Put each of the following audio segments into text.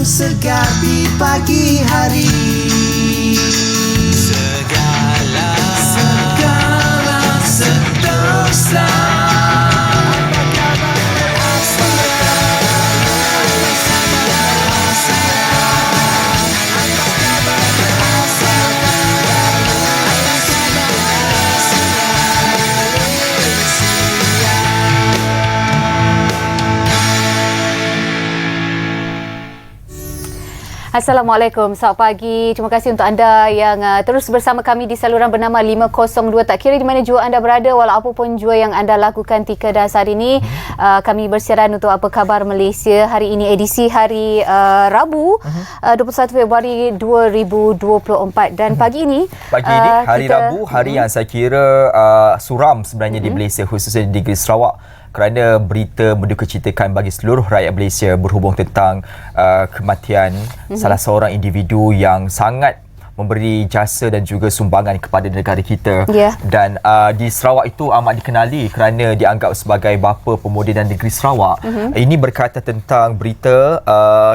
segar di pagi hari. Segala sentosa. Assalamualaikum, selamat pagi. Terima kasih untuk anda yang terus bersama kami di saluran bernama 502. Tak kira di mana jua anda berada, walau apapun jua yang anda lakukan tika dan saat ini, kami bersiaran untuk Apa Khabar Malaysia. Hari ini edisi hari Rabu, 21 Februari 2024. Dan pagi ini hari Rabu, hari yang saya kira suram sebenarnya di Malaysia, khususnya di negeri Sarawak, kerana berita mendukacitakan bagi seluruh rakyat Malaysia berhubung tentang kematian salah seorang individu yang sangat memberi jasa dan juga sumbangan kepada negara kita. Dan di Sarawak itu amat dikenali kerana dianggap sebagai bapa pemodenan negeri Sarawak. Ini berkaitan tentang berita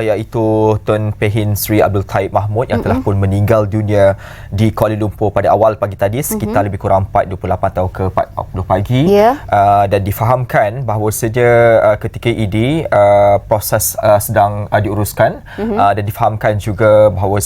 iaitu Tun Pehin Sri Abdul Taib Mahmud yang telah pun meninggal dunia di Kuala Lumpur pada awal pagi tadi, sekitar lebih kurang 4.28 atau ke 4.40 pagi. Dan difahamkan bahawa ketika ini proses sedang diuruskan, dan difahamkan juga bahawa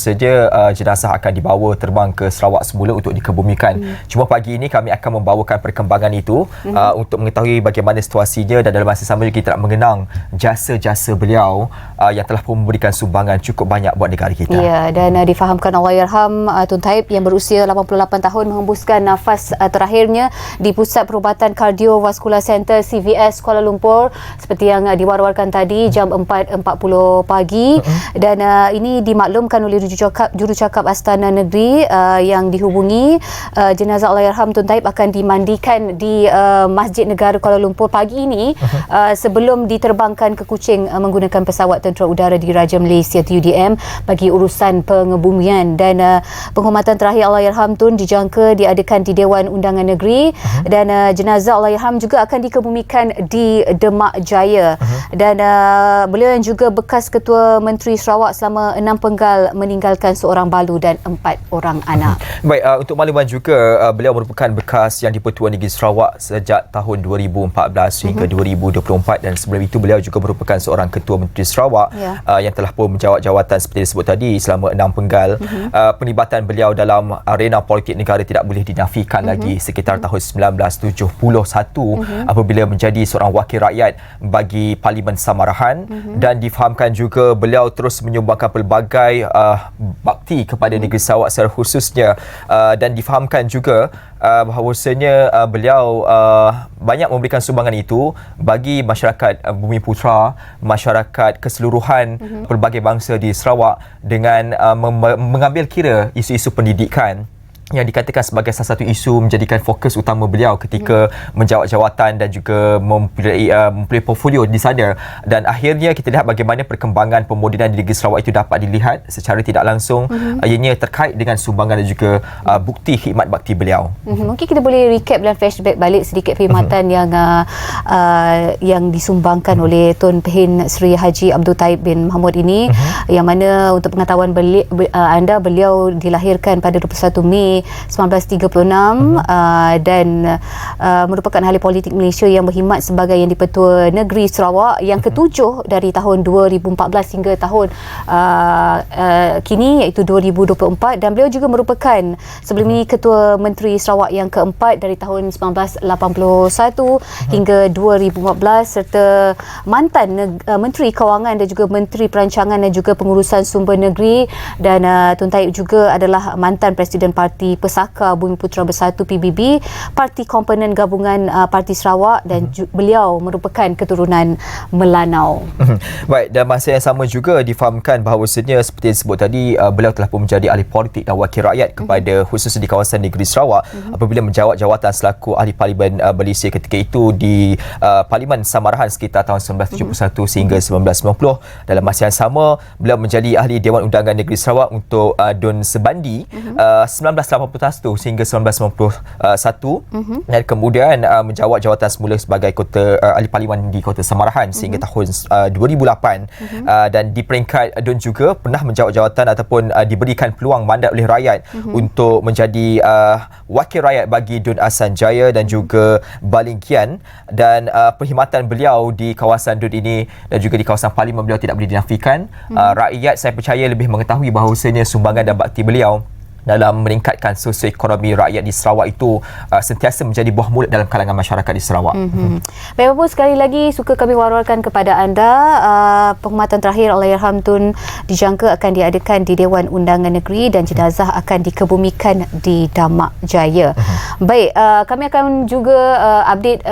jenazah akan dibawa terbang ke Sarawak semula untuk dikebumikan. Cuma pagi ini kami akan membawakan perkembangan itu untuk mengetahui bagaimana situasinya, dan dalam masa sama juga kita nak mengenang jasa-jasa beliau yang telah pun memberikan sumbangan cukup banyak buat negara kita. Ya, dan difahamkan Allahyarham Tun Taib yang berusia 88 tahun menghembuskan nafas terakhirnya di Pusat Perubatan Kardiovaskular Center CVS Kuala Lumpur seperti yang diwar-warkan tadi jam 4.40 pagi. Dan ini dimaklumkan oleh jurucakap Astana Negeri yang dihubungi. Jenazah Allahyarham Tun Taib akan dimandikan di Masjid Negara Kuala Lumpur pagi ini sebelum diterbangkan ke Kuching menggunakan pesawat tentera udara di Raja Malaysia TUDM bagi urusan pengebumian. Dan penghormatan terakhir Allahyarham Tun dijangka diadakan di Dewan Undangan Negeri, dan jenazah Allahyarham juga akan dikebumikan di Demak Jaya. Dan beliau yang juga bekas Ketua Menteri Sarawak selama 6 penggal meninggalkan seorang balu dan 4 orang anak. Baik, untuk makluman juga, beliau merupakan bekas Yang di-Pertuan Negeri Sarawak sejak tahun 2014 hingga 2024, dan sebelum itu beliau juga merupakan seorang Ketua Menteri Sarawak yang telah pun menjawat jawatan seperti disebut tadi selama 6 penggal. Penglibatan beliau dalam arena politik negara tidak boleh dinafikan lagi sekitar tahun 1971 apabila menjadi seorang wakil rakyat bagi Parlimen Samarahan, dan difahamkan juga beliau terus menyumbangkan pelbagai bakti kepada negeri Sarawak secara khususnya, dan difahamkan juga bahawasanya beliau banyak memberikan sumbangan itu bagi masyarakat Bumiputera, masyarakat keseluruhan pelbagai bangsa di Sarawak, dengan mengambil kira isu-isu pendidikan yang dikatakan sebagai salah satu isu menjadikan fokus utama beliau ketika menjawat jawatan dan juga mempunyai portfolio di sana. Dan akhirnya kita lihat bagaimana perkembangan pemodenan di negeri Sarawak itu dapat dilihat secara tidak langsung, ianya terkait dengan sumbangan dan juga bukti khidmat bakti beliau. Mungkin kita boleh recap dan flashback balik sedikit perkhidmatan yang disumbangkan oleh Tun Pehin Sri Haji Abdul Taib bin Mahmud ini, yang mana untuk pengetahuan anda, beliau dilahirkan pada 21 Mei 1936 dan merupakan ahli politik Malaysia yang berkhidmat sebagai Yang di-Pertua Negeri Sarawak yang ketujuh dari tahun 2014 hingga tahun kini iaitu 2024, dan beliau juga merupakan sebelum ini Ketua Menteri Sarawak yang keempat dari tahun 1981 hingga 2014, serta mantan Menteri Kewangan dan juga Menteri Perancangan dan juga Pengurusan Sumber Negeri. Dan Tun Taib juga adalah mantan Presiden Parti Pesaka Bumiputera Bersatu PBB, parti komponen gabungan Parti Sarawak, dan beliau merupakan keturunan Melanau. Baik, dan masa yang sama juga difahamkan bahawasanya seperti yang disebut tadi, beliau telah pun menjadi ahli politik dan wakil rakyat kepada khususnya di kawasan negeri Sarawak apabila menjawat jawatan selaku ahli Parlimen Malaysia ketika itu di Parlimen Samarahan sekitar tahun 1971 sehingga 1990. Dalam masa yang sama, beliau menjadi ahli Dewan Undangan Negeri Sarawak untuk Dun Sebandi 1980 1981 sehingga 1991 dan kemudian menjawat jawatan semula sebagai ahli parlimen di Kota Samarahan sehingga tahun 2008 dan di peringkat dan juga pernah menjawat jawatan ataupun diberikan peluang mandat oleh rakyat untuk menjadi wakil rakyat bagi Dun Ahsan Jaya dan juga Balingkian, dan perkhidmatan beliau di kawasan Dun ini dan juga di kawasan parlimen beliau tidak boleh dinafikan. Rakyat saya percaya lebih mengetahui bahawasanya sumbangan dan bakti beliau dalam meningkatkan sosioekonomi rakyat di Sarawak itu sentiasa menjadi buah mulut dalam kalangan masyarakat di Sarawak. Baik, Bapak, sekali lagi suka kami war-warkan kepada anda, penghormatan terakhir Allahyarham Tun dijangka akan diadakan di Dewan Undangan Negeri dan jenazah akan dikebumikan di Damak Jaya. Baik, kami akan juga update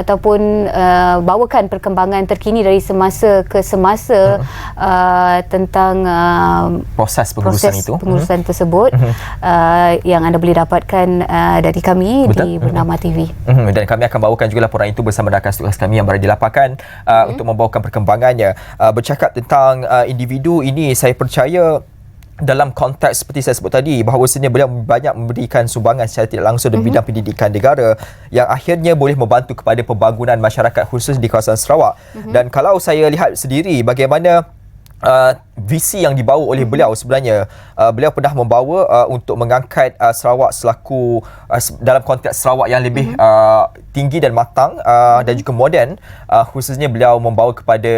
ataupun bawakan perkembangan terkini dari semasa ke semasa tentang proses pengurusan tersebut. Yang anda boleh dapatkan dari kami. Betul. Di Bernama TV. Dan kami akan bawakan juga laporan itu bersama rakan tugas kami yang berada di lapangan untuk membawakan perkembangannya. Bercakap tentang individu ini, saya percaya dalam konteks seperti saya sebut tadi, bahawasanya beliau banyak memberikan sumbangan secara tidak langsung dalam bidang pendidikan negara yang akhirnya boleh membantu kepada pembangunan masyarakat khusus di kawasan Sarawak. Dan kalau saya lihat sendiri bagaimana visi yang dibawa oleh beliau, sebenarnya beliau pernah membawa untuk mengangkat Sarawak selaku dalam konteks Sarawak yang lebih tinggi dan matang dan juga moden, khususnya beliau membawa kepada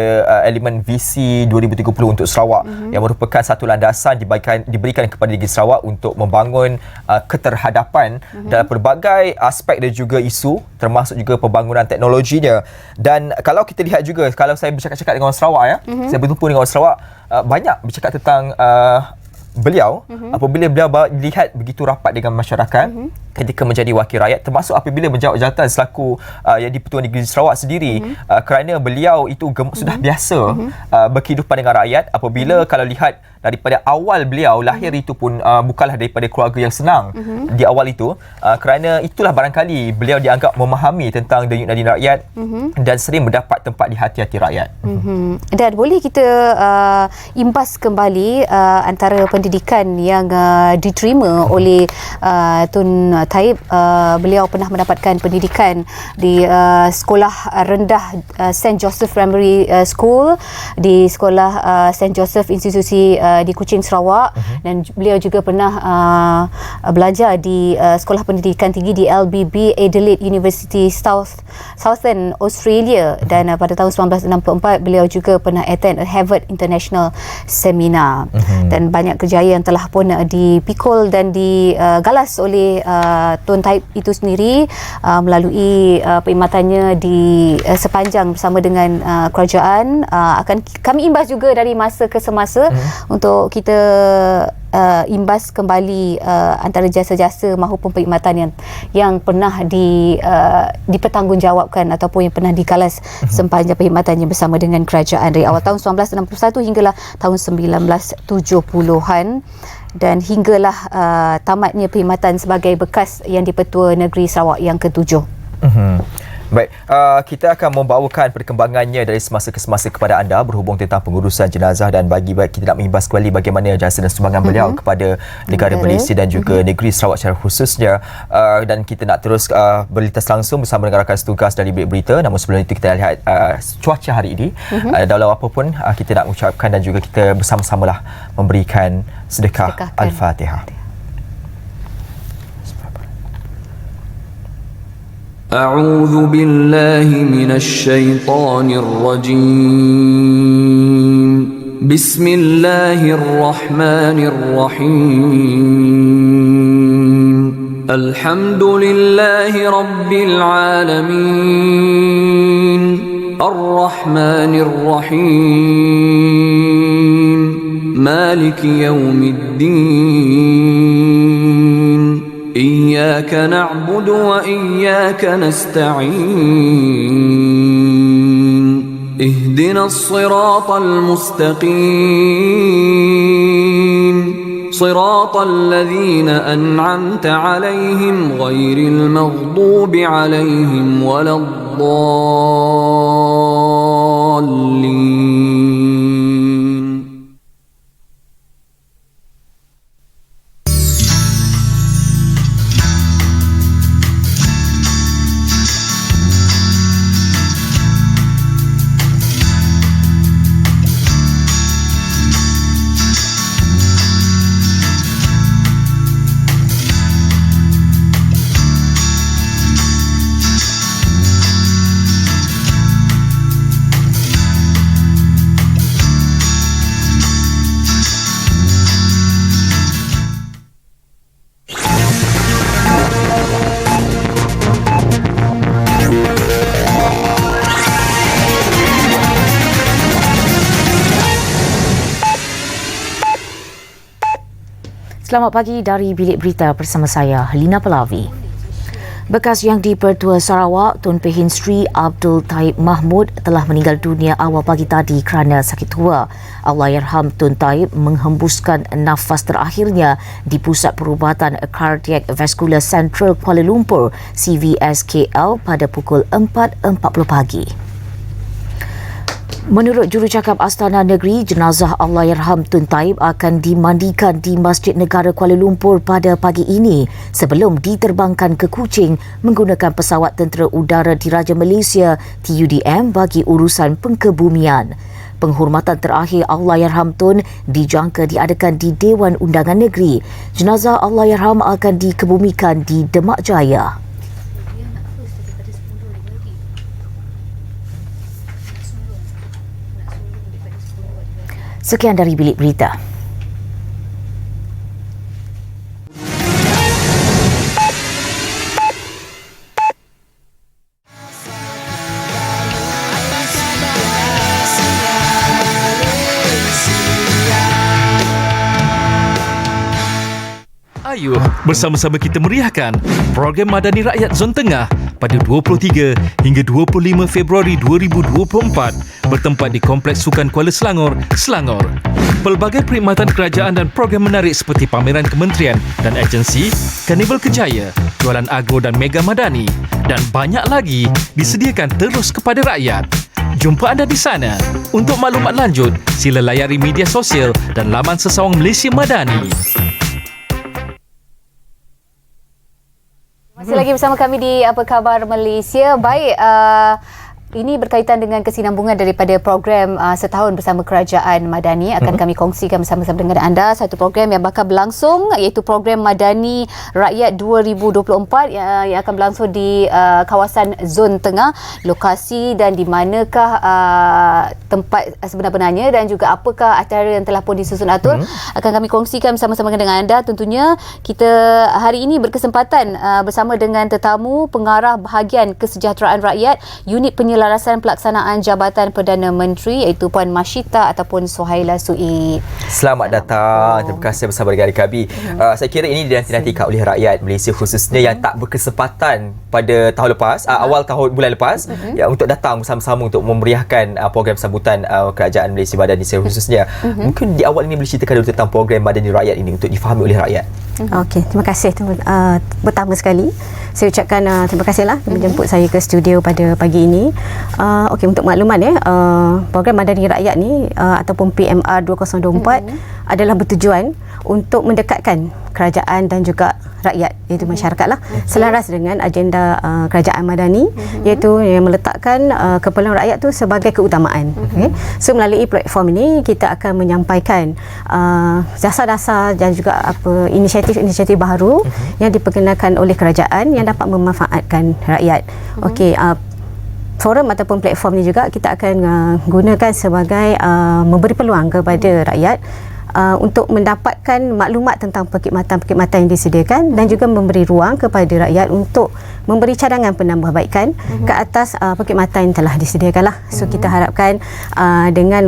elemen visi 2030 untuk Sarawak yang merupakan satu landasan diberikan kepada negeri Sarawak untuk membangun keterhadapan dalam pelbagai aspek dan juga isu, termasuk juga pembangunan teknologinya. Dan kalau kita lihat juga, kalau saya bercakap-cakap dengan orang Sarawak saya berjumpa dengan orang Sarawak, banyak bercakap tentang beliau apabila beliau dilihat begitu rapat dengan masyarakat ketika menjadi wakil rakyat, termasuk apabila menjawat jawatan selaku yang di-Pertuan Negeri Sarawak sendiri, kerana beliau itu sudah biasa berkehidupan dengan rakyat. Apabila kalau lihat daripada awal beliau lahir itu pun bukanlah daripada keluarga yang senang di awal itu, kerana itulah barangkali beliau dianggap memahami tentang denyut nadi rakyat dan sering mendapat tempat di hati-hati rakyat. Dan boleh kita imbas kembali antara pendidikan yang diterima oleh Tun Taib. Beliau pernah mendapatkan pendidikan di sekolah rendah St. Joseph Primary School, di sekolah St. Joseph institusi di Kuching, Sarawak, dan beliau juga pernah belajar di sekolah pendidikan tinggi di LBB Adelaide University Southern Australia, dan pada tahun 1964 beliau juga pernah attend a Harvard International Seminar. Dan banyak kejayaan yang telah pun dipikul dan digalas oleh Tun Taib itu sendiri melalui perkhidmatannya di sepanjang bersama dengan kerajaan. Akan kami imbas juga dari masa ke semasa untuk kita imbas kembali antara jasa-jasa maupun perkhidmatan yang pernah dipertanggungjawabkan ataupun yang pernah digalas sepanjang perkhidmatannya bersama dengan kerajaan dari awal tahun 1961 hinggalah tahun 1970-an, dan hinggalah tamatnya perkhidmatan sebagai bekas Yang di-Pertua Negeri Sarawak yang ke-7. Baik, kita akan membawakan perkembangannya dari semasa ke semasa kepada anda berhubung tentang pengurusan jenazah, dan bagi kita nak mengimbas kembali bagaimana jasa dan sumbangan beliau kepada negara Malaysia dan juga negeri Sarawak secara khususnya. Dan kita nak terus berlintas langsung bersama dengan rakan setugas dari Bilik Berita. Namun sebelum itu kita lihat cuaca hari ini. Dalam apa pun kita nak ucapkan dan juga kita bersama-samalah memberikan sedekah Al-Fatihah. أعوذ بالله من الشيطان الرجيم بسم الله الرحمن الرحيم الحمد لله رب العالمين الرحمن الرحيم مالك يوم الدين إياك نعبد وإياك نستعين اهدنا الصراط المستقيم صراط الذين أنعمت عليهم غير المغضوب عليهم ولا الضالين Selamat pagi dari Bilik Berita bersama saya, Lina Pelavi. Bekas Yang di-Pertua Sarawak, Tun Pehin Sri Abdul Taib Mahmud telah meninggal dunia awal pagi tadi kerana sakit tua. Allahyarham Tun Taib menghembuskan nafas terakhirnya di Pusat Perubatan Cardiac Vascular Central Kuala Lumpur, CVSKL, pada pukul 4.40 pagi. Menurut jurucakap Astana Negeri, jenazah Allahyarham Tun Taib akan dimandikan di Masjid Negara Kuala Lumpur pada pagi ini sebelum diterbangkan ke Kuching menggunakan pesawat Tentera Udara Diraja Malaysia TUDM bagi urusan pengkebumian. Penghormatan terakhir Allahyarham Tun dijangka diadakan di Dewan Undangan Negeri. Jenazah Allahyarham akan dikebumikan di Demak Jaya. Sekian dari Bilik Berita. Ayo bersama-sama kita meriahkan program Madani Rakyat Zon Tengah pada 23 hingga 25 Februari 2024 bertempat di Kompleks Sukan Kuala Selangor, Selangor. Pelbagai perkhidmatan kerajaan dan program menarik seperti pameran kementerian dan agensi, Karnival Kejaya, jualan agro dan mega madani dan banyak lagi disediakan terus kepada rakyat. Jumpa anda di sana. Untuk maklumat lanjut, sila layari media sosial dan laman Sesawang Malaysia Madani. Masih lagi bersama kami di Apa Khabar Malaysia. Baik, ini berkaitan dengan kesinambungan daripada program setahun bersama Kerajaan Madani. Akan kami kongsikan bersama-sama dengan anda satu program yang bakal berlangsung, iaitu program Madani Rakyat 2024 yang akan berlangsung di kawasan Zon Tengah. Lokasi dan di manakah tempat sebenar-benarnya dan juga apakah acara yang telah pun disusun atur akan kami kongsikan bersama-sama dengan anda. Tentunya kita hari ini berkesempatan bersama dengan tetamu pengarah bahagian kesejahteraan rakyat Unit Penyelarasan Pelaksanaan Jabatan Perdana Menteri, iaitu Puan Mashita ataupun Suhaila Suid. Selamat datang. Terima kasih bersama dengan kami. Saya kira ini dinanti-nantikan oleh rakyat Malaysia khususnya yang tak berkesempatan pada tahun lepas, awal bulan lepas, ya, untuk datang bersama-sama untuk memeriahkan program sambutan Kerajaan Malaysia Madani khususnya. Mungkin di awal ini boleh ceritakan dulu tentang program Madani Rakyat ini untuk difahami oleh rakyat. Okey, terima kasih. Pertama sekali, saya ucapkan terima kasihlah menjemput saya ke studio pada pagi ini. Okey, untuk makluman program Madani Rakyat ni ataupun PMR 2024 adalah bertujuan untuk mendekatkan kerajaan dan juga rakyat, iaitu masyarakat lah, selaras dengan agenda kerajaan Madani, iaitu yang meletakkan keperluan rakyat tu sebagai keutamaan. Okay? So melalui platform ini kita akan menyampaikan dasar-dasar dan juga inisiatif-inisiatif baru yang diperkenalkan oleh kerajaan yang dapat memanfaatkan rakyat. Okey, forum ataupun platform ni juga kita akan gunakan sebagai memberi peluang kepada rakyat untuk mendapatkan maklumat tentang perkhidmatan-perkhidmatan yang disediakan dan juga memberi ruang kepada rakyat untuk memberi cadangan penambahbaikan ke atas perkhidmatan yang telah disediakan lah. So kita harapkan dengan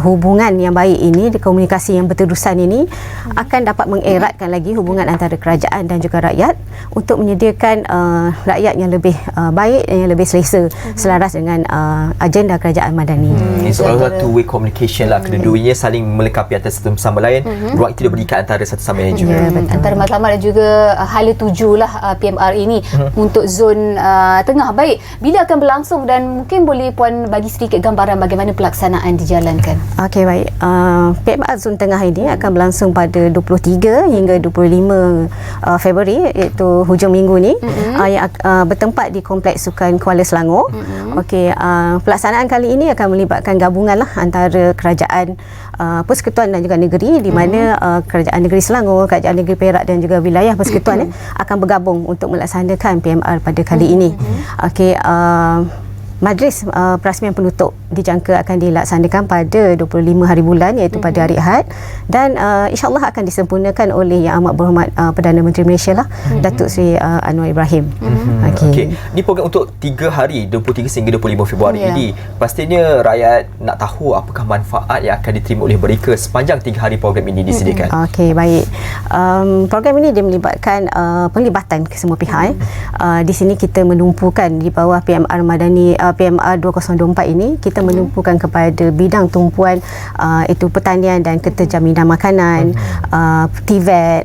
hubungan yang baik ini, komunikasi yang berterusan ini akan dapat mengeratkan lagi hubungan antara kerajaan dan juga rakyat untuk menyediakan rakyat yang lebih baik, yang lebih selesa selaras dengan agenda kerajaan Madani. Ini soal two-way communication lah, kedua-duanya saling melengkapi antara satu sama lain, ruang itu diberikan antara satu sama lain juga. Antara matlamat dan juga hala tuju lah PMR ini untuk zon tengah. Baik, bila akan berlangsung dan mungkin boleh Puan bagi sedikit gambaran bagaimana pelaksanaan dijalankan? Okey, baik. PMR zon tengah ini akan berlangsung pada 23 hingga 25 Februari, iaitu hujung minggu ni, yang bertempat di Kompleks Sukan Kuala Selangor. Okey, pelaksanaan kali ini akan melibatkan gabungan lah antara kerajaan Persekutuan dan juga negeri, di mana Kerajaan Negeri Selangor, Kerajaan Negeri Perak dan juga wilayah persekutuan akan bergabung untuk melaksanakan PMR pada kali ini. Okey, majlis perasmian penutup dijangka akan dilaksanakan pada 25 hari bulan, iaitu pada hari Ahad, dan insyaAllah akan disempurnakan oleh Yang Amat Berhormat Perdana Menteri Malaysia lah, Datuk Seri Anwar Ibrahim. Okey. Ini program untuk 3 hari, 23 sehingga 25 Februari ini. Pastinya rakyat nak tahu apakah manfaat yang akan diterima oleh mereka sepanjang 3 hari program ini disediakan. Okey, baik. Program ini dia melibatkan penglibatan kesemua pihak. Di sini kita menumpukan di bawah PMR Madani, PMR 2024 ini kita menumpukan kepada bidang tumpuan itu pertanian dan keterjaminan makanan, TVET,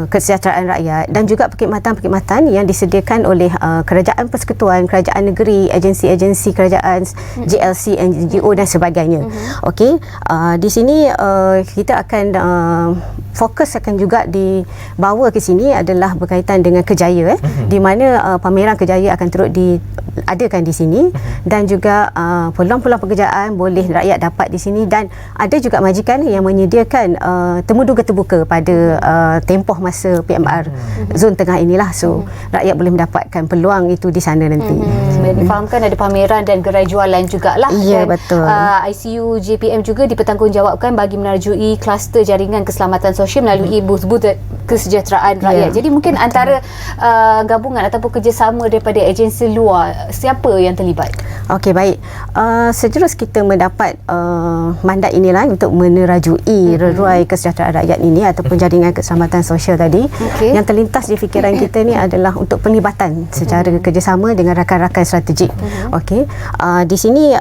kesejahteraan rakyat, dan juga perkhidmatan-perkhidmatan yang disediakan oleh kerajaan persekutuan, kerajaan negeri, agensi-agensi kerajaan, JLC, NGO dan sebagainya. Okey, di sini kita akan fokus akan juga dibawa ke sini adalah berkaitan dengan kejaya, di mana pameran kejaya akan turut diadakan di sini, dan juga peluang-peluang pekerjaan boleh rakyat dapat di sini, dan ada juga majikan yang menyediakan temu duga terbuka pada tempoh masa PMR zon tengah inilah, so rakyat boleh mendapatkan peluang itu di sana nanti. Difahamkan ada pameran dan gerai jualan jugalah. Ya, dan, betul. ICU JPM juga dipertanggungjawabkan bagi menerjui kluster jaringan keselamatan sosial melalui booth-booth kesejahteraan rakyat. Jadi mungkin antara gabungan ataupun kerjasama daripada agensi luar, siapa yang terlibat? Okey, baik. Sejurus kita mendapat mandat inilah untuk menerajui reruai kesejahteraan rakyat ini ataupun jaringan keselamatan sosial tadi. Yang terlintas di fikiran kita ni adalah untuk penglibatan secara kerjasama dengan rakan-rakan strategik. Okey. Di sini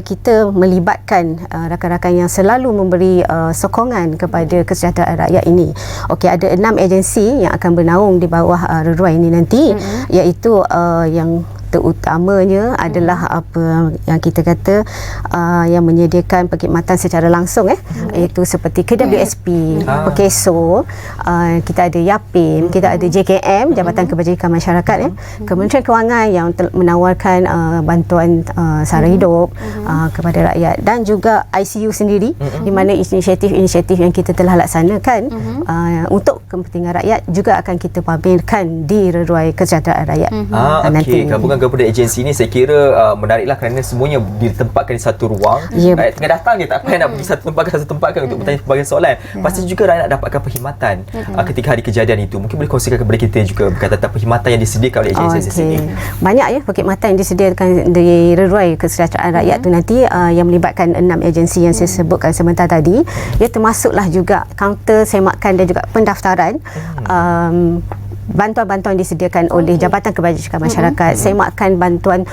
kita melibatkan rakan-rakan yang selalu memberi sokongan kepada kesejahteraan rakyat ini. Okey, ada 6 agensi yang akan bernaung di bawah reruai ini nanti, iaitu yang terutamanya adalah apa yang kita kata yang menyediakan perkhidmatan secara langsung iaitu seperti KWSP, Perkeso, kita ada YAPIM, kita ada JKM, Jabatan Kebajikan Masyarakat, Kementerian Kewangan yang menawarkan bantuan sara hidup kepada rakyat, dan juga ICU sendiri, di mana inisiatif-inisiatif yang kita telah laksanakan untuk kepentingan rakyat juga akan kita pamerkan di reruai kesejahteraan rakyat nanti. Gabungan agensi ini saya kira menariklah kerana semuanya ditempatkan di satu ruang. Rakyat tengah datang je, tak payah nak pergi satu tempat untuk bertanya pelbagai soalan. Pasti juga rakyat nak dapatkan perkhidmatan ketika hari kejadian itu. Mungkin boleh kongsikan kepada kita juga berkaitan tentang perkhidmatan yang disediakan oleh agensi ini. Banyak perkhidmatan yang disediakan di reruai kesejahteraan rakyat tu nanti, yang melibatkan 6 agensi yang saya sebutkan sebentar tadi. Ia termasuklah juga kaunter semakan dan juga pendaftaran. Bantuan-bantuan disediakan oleh Jabatan Kebajikan Masyarakat, semakan bantuan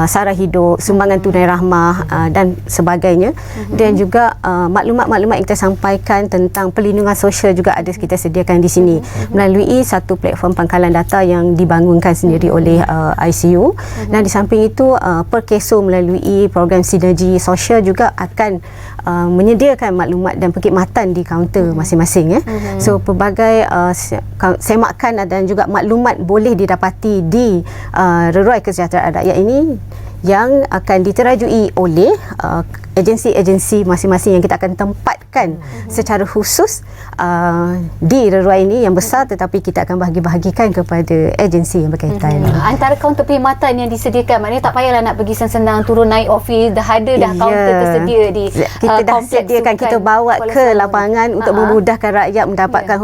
sara hidup, sumbangan tunai rahmah dan sebagainya. Dan juga maklumat-maklumat yang kita sampaikan tentang perlindungan sosial juga ada kita sediakan di sini melalui satu platform pangkalan data yang dibangunkan sendiri oleh ICU. Dan di samping itu Perkeso melalui program sinergi sosial juga akan menyediakan maklumat dan perkhidmatan di kaunter masing-masing. So pelbagai semakan dan juga maklumat boleh didapati di reruai kesejahteraan rakyat ini yang akan diterajui oleh agensi-agensi masing-masing yang kita akan tempatkan secara khusus di reruai ini yang besar, tetapi kita akan bahagi-bahagikan kepada agensi yang berkaitan. Antara kaunter perkhidmatan yang disediakan, maknanya tak payahlah nak pergi senang-senang turun naik office, dah ada kaunter tersedia di kita dah sediakan, kita bawa ke lapangan untuk memudahkan rakyat mendapatkan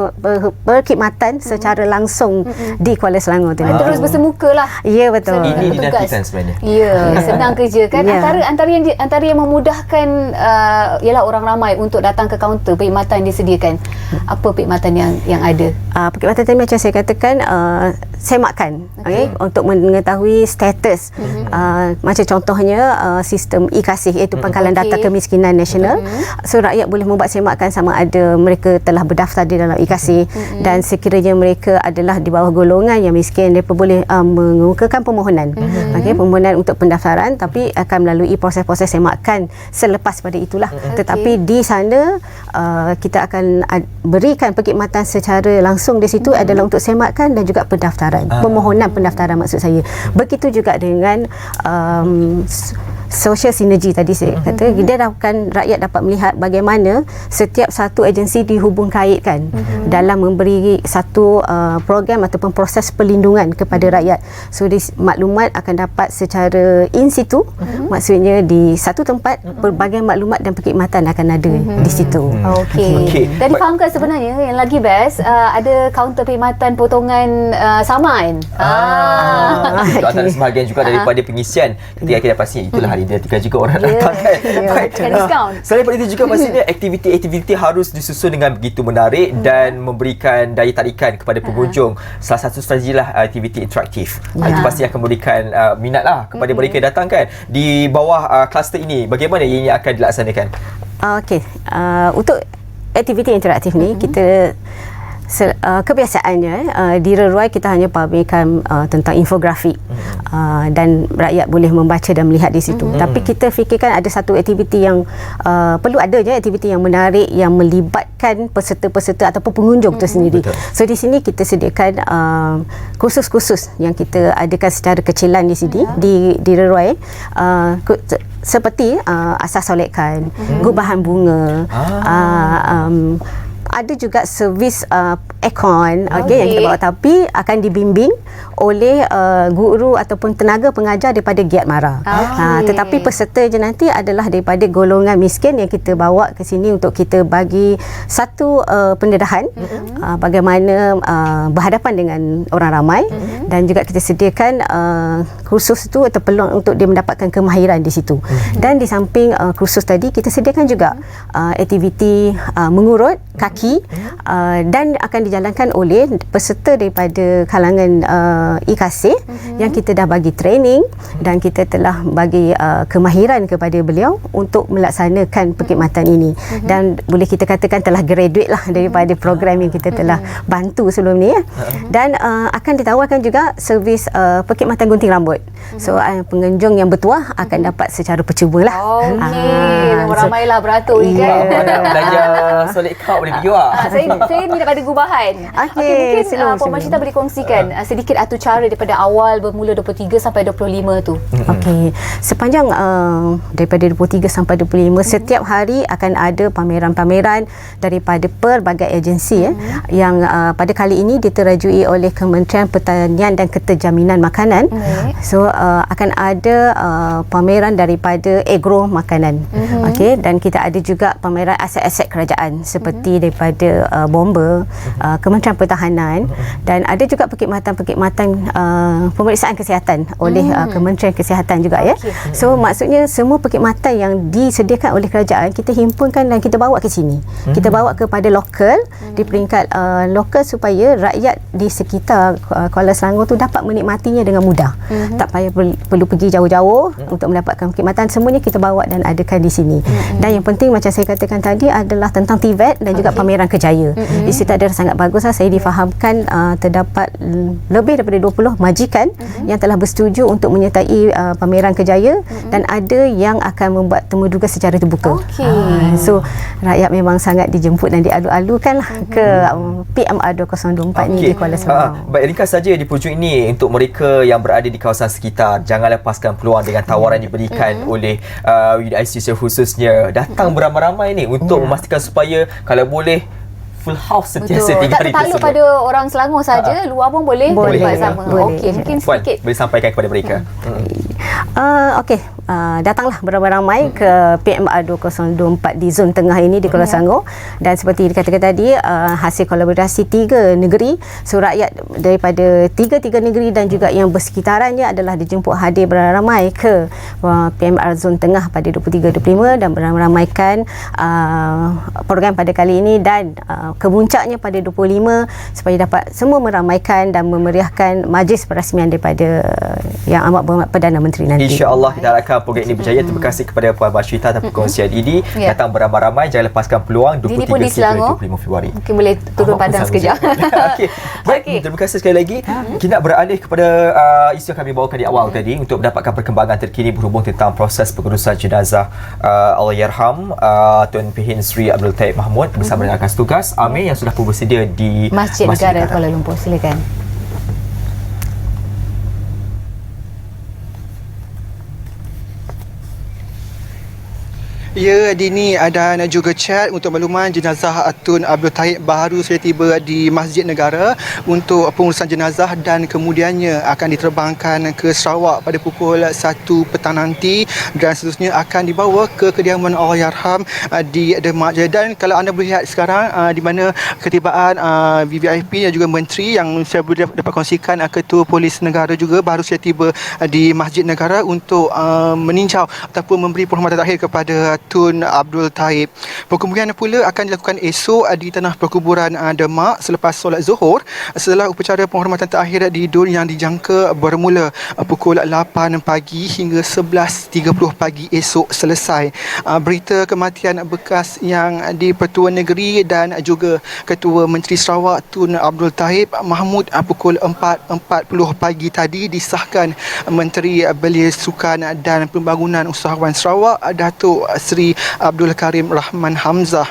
perkhidmatan secara langsung di Kuala Selangor tu. Terus bersemuka lah. Ya, betul. Ini dinantikan sebenarnya. Ya, senang kerja kan. Antara yang memudahkan ialah orang ramai untuk datang ke kaunter perkhidmatan disediakan. Apa perkhidmatan yang ada? Perkhidmatan tadi macam saya katakan, semakan untuk mengetahui status. Macam contohnya sistem e-kasih, iaitu pangkalan data kemiskinan nasional. So rakyat boleh membuat semakan sama ada mereka telah berdaftar di dalam e-kasih, dan sekiranya mereka adalah di bawah golongan yang miskin, mereka boleh mengemukakan permohonan. Permohonan untuk pendaftaran, tapi akan melalui proses-proses semakan selepas pada itulah. Tetapi di sana kita akan berikan perkhidmatan secara langsung di situ adalah untuk semakan dan juga pendaftaran. pendaftaran, permohonan pendaftaran maksud saya. Begitu juga dengan social synergy tadi saya kata, dia akan rakyat dapat melihat bagaimana setiap satu agensi dihubung kaitkan dalam memberi satu program ataupun proses perlindungan kepada rakyat. So maklumat akan dapat secara in situ, maksudnya di satu tempat pelbagai maklumat dan perkhidmatan akan ada di situ. Okey. Dan difahamkan sebenarnya yang lagi best ada kaunter perkhidmatan potongan saman. Untuk antara sebahagian juga daripada pengisian ketika kita pasti itulah hari dia juga orang datang kan. Baik. Diskaun. Selain daripada itu juga pastinya aktiviti-aktiviti harus disusun dengan begitu menarik dan memberikan daya tarikan kepada pengunjung. Salah satu strategi lah aktiviti interaktif. Itu pasti akan memberikan minat lah kepada mereka yang datang kan. Di bawah kluster ini, bagaimana ini akan dilaksanakan? Okey, untuk aktiviti interaktif ni kita kebiasaannya di Reruai kita hanya pamerkan tentang infografik dan rakyat boleh membaca dan melihat di situ. Tapi kita fikirkan ada satu aktiviti yang perlu ada je, aktiviti yang menarik yang melibatkan peserta-peserta ataupun pengunjung itu sendiri. So di sini kita sediakan kursus-kursus yang kita adakan secara kecilan di sini di Reruai, seperti asas solekan, gubahan bunga, ada juga servis aircon yang kita bawa, tapi akan dibimbing oleh guru ataupun tenaga pengajar daripada Giat Mara. Tetapi peserta je nanti adalah daripada golongan miskin yang kita bawa ke sini untuk kita bagi satu pendedahan bagaimana berhadapan dengan orang ramai, dan juga kita sediakan kursus itu atau peluang untuk dia mendapatkan kemahiran di situ. Dan di samping kursus tadi kita sediakan juga aktiviti mengurut kaki dan akan dijalankan oleh peserta daripada kalangan IKASI yang kita dah bagi training dan kita telah bagi kemahiran kepada beliau untuk melaksanakan perkhidmatan ini, dan boleh kita katakan telah graduate lah daripada program yang kita telah bantu sebelum ni ya. Dan akan ditawarkan juga servis perkhidmatan gunting rambut. So pengunjung yang bertuah akan dapat secara percuma lah. Memang ramailah beratur ni kan. Belajar solid count boleh pergi lah. Saya minat pada gubahan. Okey, mungkin Puan Mashita boleh kongsikan sedikit atur cara daripada awal bermula 23 sampai 25 tu. Okey, sepanjang daripada 23 sampai 25 setiap hari akan ada pameran-pameran daripada pelbagai agensi yang pada kali ini diterajui oleh Kementerian Pertanian dan Keterjaminan Makanan. So akan ada pameran daripada agro makanan. Okey, dan kita ada juga pameran aset-aset kerajaan seperti daripada bomba, Kementerian Pertahanan, dan ada juga perkhidmatan-perkhidmatan pemeriksaan kesihatan oleh Kementerian Kesihatan juga ya. So maksudnya semua perkhidmatan yang disediakan oleh kerajaan kita himpunkan dan kita bawa ke sini. Kita bawa kepada lokal di peringkat lokal supaya rakyat di sekitar Kuala Selangor tu dapat menikmatinya dengan mudah. Tak payah perlu pergi jauh-jauh untuk mendapatkan perkhidmatan, semuanya kita bawa dan adakan di sini. Dan yang penting macam saya katakan tadi adalah tentang TVET dan juga pameran kerjaya. Di situ ada sangat baguslah saya difahamkan terdapat lebih daripada 20 majikan yang telah bersetuju untuk menyertai pameran kerjaya dan ada yang akan membuat temuduga secara terbuka. So rakyat memang sangat dijemput dan dialu-alukan lah ke PMR 204 ni di Kuala Selangor. Baik, ringkas saja di puncak ini untuk mereka yang berada di kawasan sekitar, jangan lepaskan peluang dengan tawaran diberikan oleh UniICC khususnya. Datang beramai-ramai ni untuk memastikan supaya kalau boleh full house sentiasa 3 hari tersebut. Tak pada orang Selangor saja, luar pun boleh terlibat sama. Okey, mungkin sedikit boleh sampaikan kepada mereka. Okey, datanglah beramai-ramai ke PMR 2024 di zon tengah ini di Kuala Selangor, dan seperti dikatakan tadi hasil kolaborasi 3 negeri, so rakyat daripada 3 negeri dan juga yang bersekitarannya adalah dijemput hadir beramai ke PMR zon tengah pada 23-25 dan beramaikan program pada kali ini, dan kemuncaknya pada 25 supaya dapat semua meramaikan dan memeriahkan majlis perasmian daripada Yang Amat Berhormat Perdana Menteri nanti. InsyaAllah kita harapkan program ini berjaya. Terima kasih kepada Puan Mashita atas perkongsian ini. Datang beramai-ramai, jangan lepaskan peluang 23 hingga 25 Februari. Mungkin boleh turun padang sekejap. Okey. Baik, terima kasih sekali lagi. Kita beralih kepada isu yang kami bawakan di awal tadi untuk mendapatkan perkembangan terkini berhubung tentang proses pengurusan jenazah Allahyarham Tuan Pehin Sri Abdul Taib Mahmud bersama dengan rakan tugas Amir yang sudah pun bersedia di Masjid Negara Kuala Lumpur. Silakan. Ya, Dini dan juga Chat, untuk makluman jenazah Tun Abdul Tahib baru saja tiba di Masjid Negara untuk pengurusan jenazah dan kemudiannya akan diterbangkan ke Sarawak pada pukul 1 petang nanti dan seterusnya akan dibawa ke kediaman Allahyarham di Demak. Dan kalau anda melihat sekarang di mana ketibaan VVIP dan juga menteri yang saya boleh dapat kongsikan, Ketua Polis Negara juga baru saja tiba di Masjid Negara untuk meninjau ataupun memberi penghormatan terakhir kepada Tun Abdul Tahib. Perkembangan pula akan dilakukan esok di Tanah Perkuburan Demak selepas solat Zuhur, setelah upacara penghormatan terakhir di Dun yang dijangka bermula pukul 8 pagi hingga 11.30 pagi esok selesai. Berita kematian bekas yang di-Pertua Negeri dan juga Ketua Menteri Sarawak Tun Abdul Tahib Mahmud pukul 4.40 pagi tadi disahkan Menteri Belia Sukan dan Pembangunan Usahawan Sarawak Datuk Seri Abdul Karim Rahman Hamzah.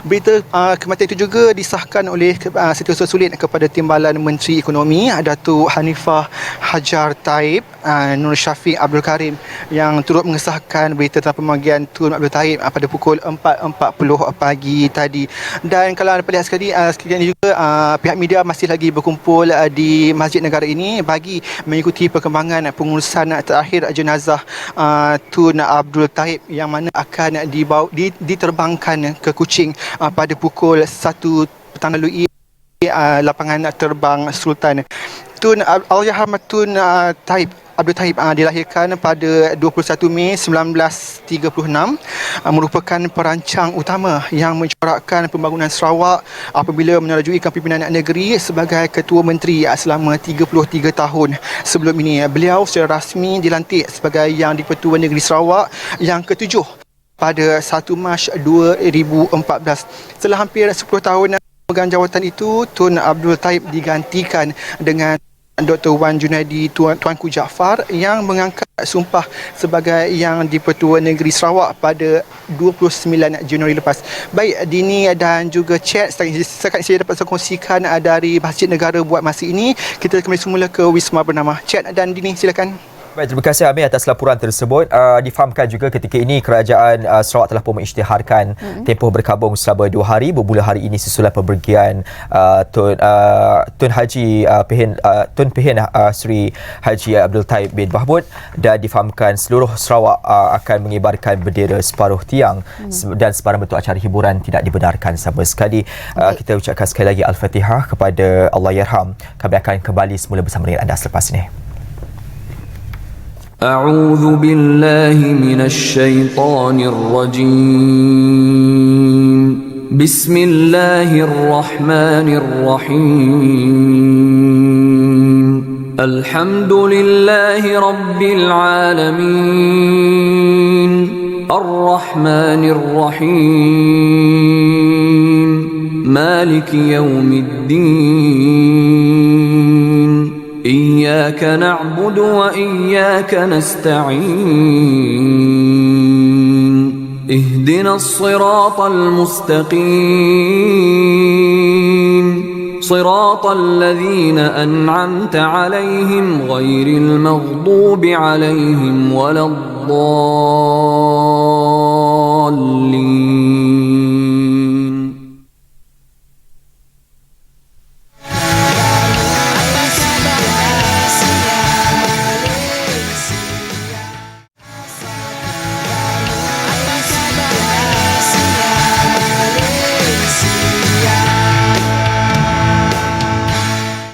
Berita kematian itu juga disahkan oleh Setiausaha Sulit kepada Timbalan Menteri Ekonomi Datuk Hanifah Hajar Taib Nur Syafiq Abdul Karim yang turut mengesahkan berita tentang pemanggilan Tun Abdul Tahib pada pukul 4.40 pagi tadi. Dan kalau anda lihat sekalian juga pihak media masih lagi berkumpul di Masjid Negara ini bagi mengikuti perkembangan pengurusan terakhir jenazah Tun Abdul Tahib yang mana akan diterbangkan ke Kuching pada pukul 1 petang lalu lapangan terbang Sultan. Tun Allahyarham Tun Abdul Tahib dilahirkan pada 21 Mei 1936, merupakan perancang utama yang mencorakkan pembangunan Sarawak apabila menyerajui kepimpinan negeri sebagai Ketua Menteri selama 33 tahun. Sebelum ini beliau secara rasmi dilantik sebagai Yang di-Pertua Negeri Sarawak yang ke-7 pada 1 Mac 2014. Setelah hampir 10 tahun memegang jawatan itu, Tun Abdul Tahib digantikan dengan Dr. Wan Junaidi Tuanku Jaafar yang mengangkat sumpah sebagai Yang di-Pertua Negeri Sarawak pada 29 Januari lepas. Baik Dini dan juga Chat, setakat saya dapat kongsikan dari Masjid Negara buat masa ini. Kita kembali semula ke Wisma Bernama. Chat dan Dini, silakan. Baik, terima kasih Amir atas laporan tersebut. Difahamkan juga ketika ini Kerajaan Sarawak telah pun mengisytiharkan tempoh berkabung selama 2 hari bermula hari ini susulan pemergian Tun Haji Tun Pehin Sri Haji Abdul Tahib bin Mahmud, dan difahamkan seluruh Sarawak akan mengibarkan bendera separuh tiang dan sebarang bentuk acara hiburan tidak dibenarkan sama sekali. Kita ucapkan sekali lagi Al-Fatihah kepada Allahyarham. Kami akan kembali semula bersama dengan anda selepas ini. أعوذ بالله من الشيطان الرجيم بسم الله الرحمن الرحيم الحمد لله رب العالمين الرحمن الرحيم مالك يوم الدين إياك نعبد وإياك نستعين اهدنا الصراط المستقيم صراط الذين أنعمت عليهم غير المغضوب عليهم ولا الضالين.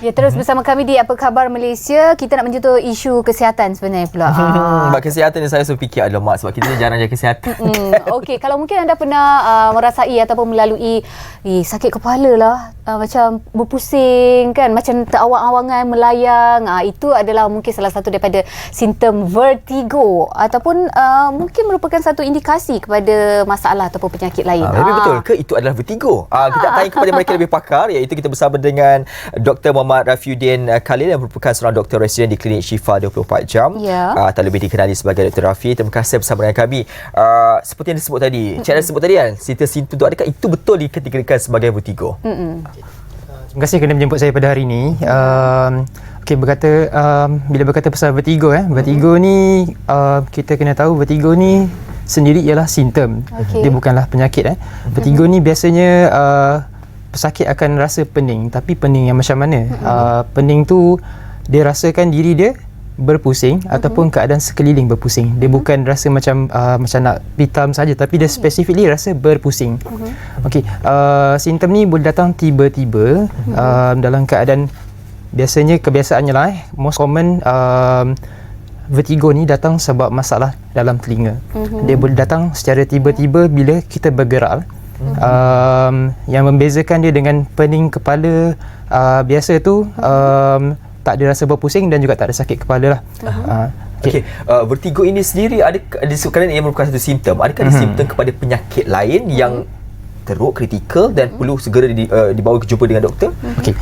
Ya, terus bersama kami di Apa Khabar Malaysia. Kita nak menyentuh isu kesihatan sebenarnya pula. Bab kesihatan yang saya selalu fikir adalah mak, sebab kita jarang jaga kesihatan. Okey, kalau mungkin anda pernah merasai ataupun melalui sakit kepala lah, macam berpusing kan, macam terawang-awangan, melayang, itu adalah mungkin salah satu daripada simptom vertigo ataupun mungkin merupakan satu indikasi kepada masalah ataupun penyakit lain. Tapi betul ke itu adalah vertigo? Kita tanya kepada mereka lebih pakar, iaitu kita bersama dengan Dr. Muhammad Rafiuddin Khalil yang merupakan seorang doktor residen di Klinik Syifa 24 jam. Terlebih dikenali sebagai Dr. Rafi. Terima kasih bersama dengan kami. Seperti yang disebut tadi, Cik Dah sebut tadi kan, simptom itu, adakah itu betul dikategorikan sebagai vertigo? Terima kasih kerana menjemput saya pada hari ini. Okey, bila berkata pasal vertigo, vertigo ni kita kena tahu vertigo ni sendiri ialah simptom. Dia bukanlah penyakit. Vertigo ni biasanya pesakit akan rasa pening, tapi pening yang macam mana? Pening tu dia rasakan diri dia berpusing ataupun keadaan sekeliling berpusing. Dia bukan rasa macam nak pitam saja, tapi dia specifically rasa berpusing. Okey, simptom ni boleh datang tiba-tiba dalam keadaan, biasanya kebiasaannya lah most common vertigo ni datang sebab masalah dalam telinga. Dia boleh datang secara tiba-tiba bila kita bergerak. Yang membezakan dia dengan pening kepala biasa tu, tak ada rasa berpusing dan juga tak ada sakit kepala lah. Okey, vertigo ini sendiri ada disebutkan ia merupakan satu simptom. Adakah ada simptom kepada penyakit lain yang teruk, kritikal dan perlu segera dibawa ke jumpa dengan doktor? Okey,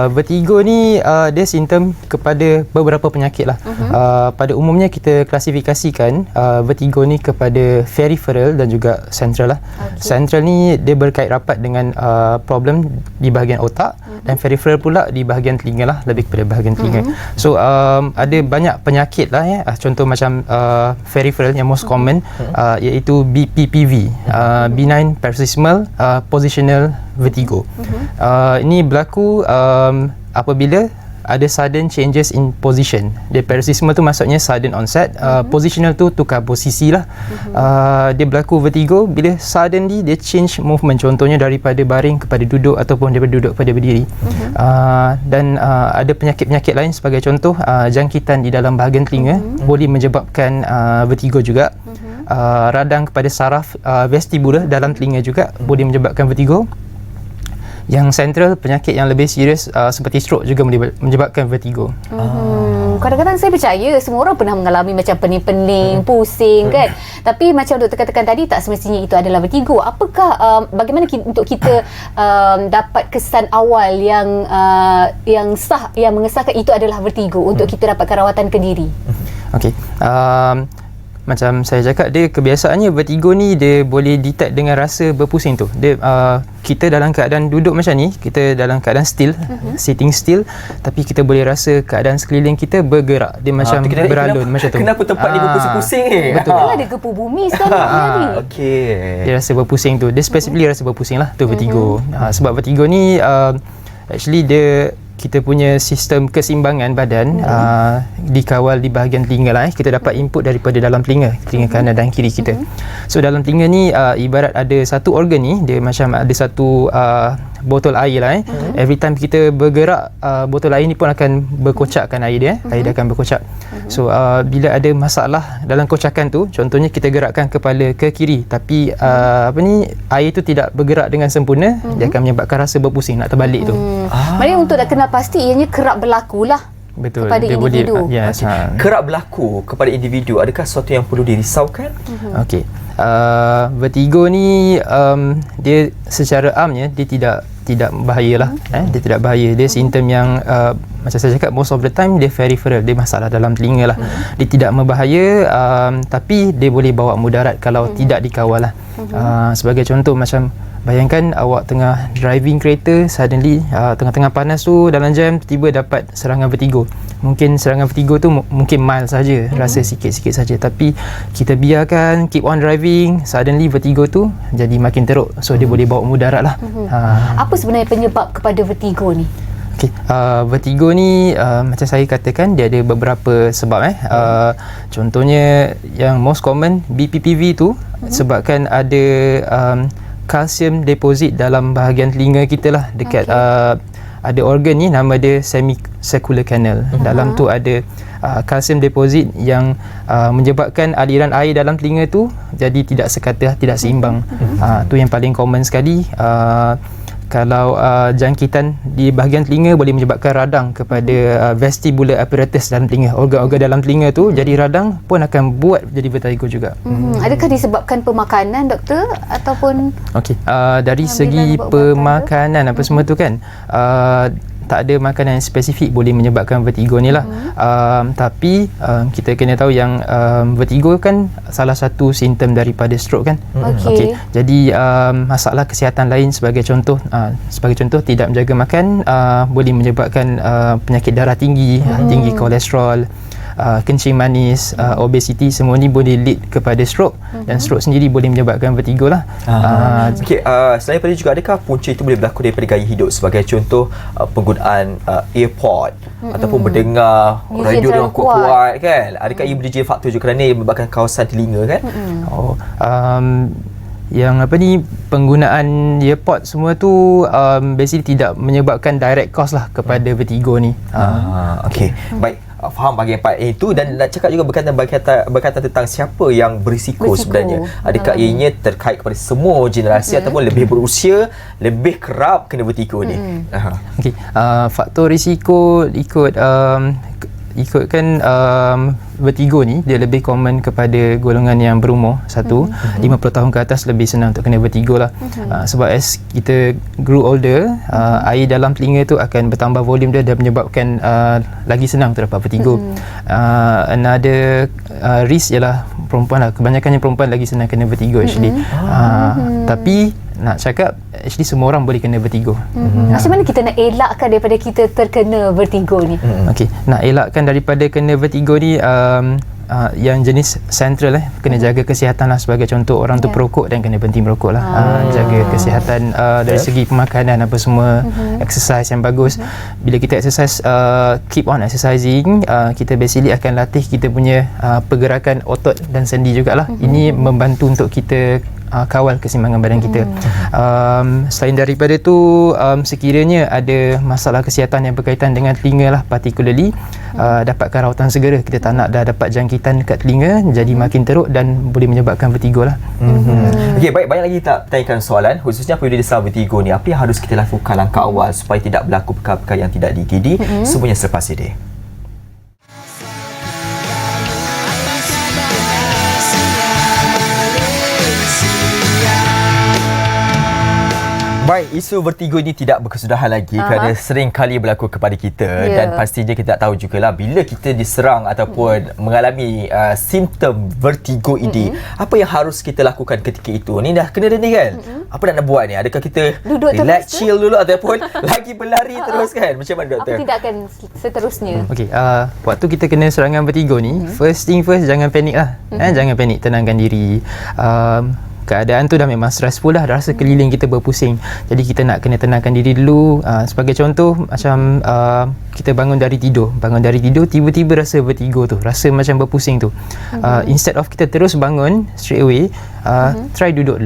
vertigo ni dia simptom kepada beberapa penyakit lah. Pada umumnya kita klasifikasikan vertigo ni kepada peripheral dan juga central lah. Central ni dia berkait rapat dengan problem di bahagian otak, dan peripheral pula di bahagian telinga lah, lebih kepada bahagian telinga. So ada banyak penyakit lah ya. Contoh macam peripheral yang most common iaitu BPPV, benign paroxysmal positional vertigo. Ini berlaku apabila ada sudden changes in position. Dia paroxysmal tu maksudnya sudden onset, positional tu tukar posisi lah. Dia berlaku vertigo bila suddenly dia change movement, contohnya daripada baring kepada duduk ataupun daripada duduk kepada berdiri. Dan ada penyakit-penyakit lain sebagai contoh jangkitan di dalam bahagian telinga boleh menyebabkan vertigo juga. Radang kepada saraf vestibular dalam telinga juga boleh menyebabkan vertigo. Yang central, penyakit yang lebih serius seperti stroke juga boleh menyebabkan vertigo. Kadang-kadang saya percaya semua orang pernah mengalami macam pening-pening, pusing kan. Tapi macam doktor katakan tadi, tak semestinya itu adalah vertigo. Apakah bagaimana untuk kita dapat kesan awal yang sah, yang mengesahkan itu adalah vertigo untuk kita dapatkan rawatan kendiri? Okey. Macam saya cakap, dia kebiasaannya vertigo ni dia boleh detect dengan rasa berpusing tu. Dia kita dalam keadaan duduk macam ni, kita dalam keadaan still, sitting still, tapi kita boleh rasa keadaan sekeliling kita bergerak. Dia macam beralun macam tu. Kenapa tempat ni berpusing-pusing ni? Betul. Ada gepu bumi sekarang. Okey. Dia rasa berpusing tu. Dia specifically rasa berpusing lah tu vertigo. Sebab vertigo ni actually kita punya sistem keseimbangan badan dikawal di bahagian telinga lah. Kita dapat input daripada dalam telinga kanan dan kiri kita. So dalam telinga ni ibarat ada satu organ ni, dia macam ada satu botol air lah. Every time kita bergerak, botol air ni pun akan berkocakkan air dia. Air dia akan berkocak. So bila ada masalah dalam kocakan tu, contohnya kita gerakkan kepala ke kiri, tapi air tu tidak bergerak dengan sempurna, dia akan menyebabkan rasa berpusing nak terbalik tu. Maknanya untuk nak kenal pasti ianya kerap berlaku lah. Betul, kepada dia individu. Boleh, yes, kerap berlaku kepada individu. Adakah sesuatu yang perlu dirisaukan? Okey. Vertigo ni dia secara amnya dia tidak bahaya lah. Dia tidak bahaya. Dia simptom yang macam saya cakap, most of the time dia peripheral, dia masalah dalam telinga lah. Dia tidak membahaya, tapi dia boleh bawa mudarat kalau tidak dikawal lah. Sebagai contoh, macam bayangkan awak tengah driving kereta, suddenly tengah-tengah panas tu dalam jam, tiba dapat serangan vertigo. Mungkin serangan vertigo tu mungkin mild saja, rasa sikit-sikit saja, tapi kita biarkan keep on driving, suddenly vertigo tu jadi makin teruk. So dia boleh bawa mudarat lah. Apa sebenarnya penyebab kepada vertigo ni? Okay. Vertigo ni macam saya katakan, dia ada beberapa sebab. Contohnya yang most common BPPV tu sebabkan ada calcium deposit dalam bahagian telinga kita lah, dekat ada organ ni nama dia semicircular canal. Dalam tu ada calcium deposit yang menyebabkan aliran air dalam telinga tu jadi tidak sekata, tidak seimbang. Tu yang paling common sekali. Kalau jangkitan di bahagian telinga boleh menyebabkan radang kepada vestibular apparatus dalam telinga. Organ-organ dalam telinga tu jadi radang pun akan buat jadi vertigo juga. Adakah disebabkan pemakanan, doktor, ataupun dari segi pemakanan apa semua tu kan, tak ada makanan yang spesifik boleh menyebabkan vertigo ni lah. Tapi kita kena tahu yang vertigo kan salah satu simptom daripada stroke kan. Jadi masalah kesihatan lain sebagai contoh tidak menjaga makan boleh menyebabkan penyakit darah tinggi, tinggi kolesterol, kencing manis, obesity, semua ni boleh lead kepada stroke dan stroke sendiri boleh menyebabkan vertigo lah. Okey, selain daripada juga, adakah punca itu boleh berlaku daripada gaya hidup, sebagai contoh penggunaan earpod ataupun mendengar radio dengan kuat-kuat kan? Adakah ia menjadi faktor juga kerana ia menyebabkan kawasan telinga kan? Yang penggunaan earpod semua tu basically tidak menyebabkan direct cause lah kepada vertigo ni. Okey, baik. Faham bahagian part itu, dan nak cakap juga berkaitan tentang siapa yang berisiko sebenarnya. Adakah ianya terkait kepada semua generasi ataupun lebih berusia lebih kerap kena vertigo ni? Okey, faktor risiko ikutkan vertigo ni dia lebih common kepada golongan yang berumur 50 tahun ke atas lebih senang untuk kena vertigo lah. Sebab as kita grow older, air dalam telinga tu akan bertambah volume dia dan menyebabkan lagi senang terdapat vertigo. Another risk ialah perempuan lah, kebanyakannya perempuan lagi senang kena vertigo actually. Tapi nak cakap actually semua orang boleh kena vertigo. Macam mana kita nak elakkan daripada kita terkena vertigo ni? Okey, nak elakkan daripada kena vertigo ni yang jenis central kena jaga kesihatan lah. Sebagai contoh, orang tu perokok dan kena berhenti merokok lah. Jaga kesihatan dari segi pemakanan apa semua, exercise yang bagus. Bila kita exercise, keep on exercising, kita basically akan latih kita punya pergerakan otot dan sendi jugalah. Ini membantu untuk kita kawal keseimbangan badan kita. Selain daripada tu, sekiranya ada masalah kesihatan yang berkaitan dengan telinga lah, particularly dapatkan rawatan segera. Kita tak nak dah dapat jangkitan dekat telinga jadi makin teruk dan boleh menyebabkan vertigo lah. Okey, baik, banyak lagi tak tanyakan soalan, khususnya apabila disebabkan vertigo ni, apa yang harus kita lakukan langkah awal supaya tidak berlaku perkara-perkara yang tidak digidi? Semuanya selepas ini. Baik, isu vertigo ini tidak berkesudahan lagi kerana sering kali berlaku kepada kita dan pastinya kita tak tahu jugalah bila kita diserang ataupun mengalami simptom vertigo ini, apa yang harus kita lakukan ketika itu? Ni dah kena ni kan? Apa nak buat ni? Adakah kita duduk relax, chill dulu ataupun lagi berlari terus kan? Macam mana doktor? Apa tindakan seterusnya? Okey, waktu kita kena serangan vertigo ni, first thing first, jangan panik lah. Jangan panik, tenangkan diri. Keadaan tu dah memang stressful dah, rasa keliling kita berpusing. Jadi kita nak kena tenangkan diri dulu. Sebagai contoh, macam kita bangun dari tidur, tiba-tiba rasa vertigo tu, rasa macam berpusing tu. Instead of kita terus bangun straight away, try duduk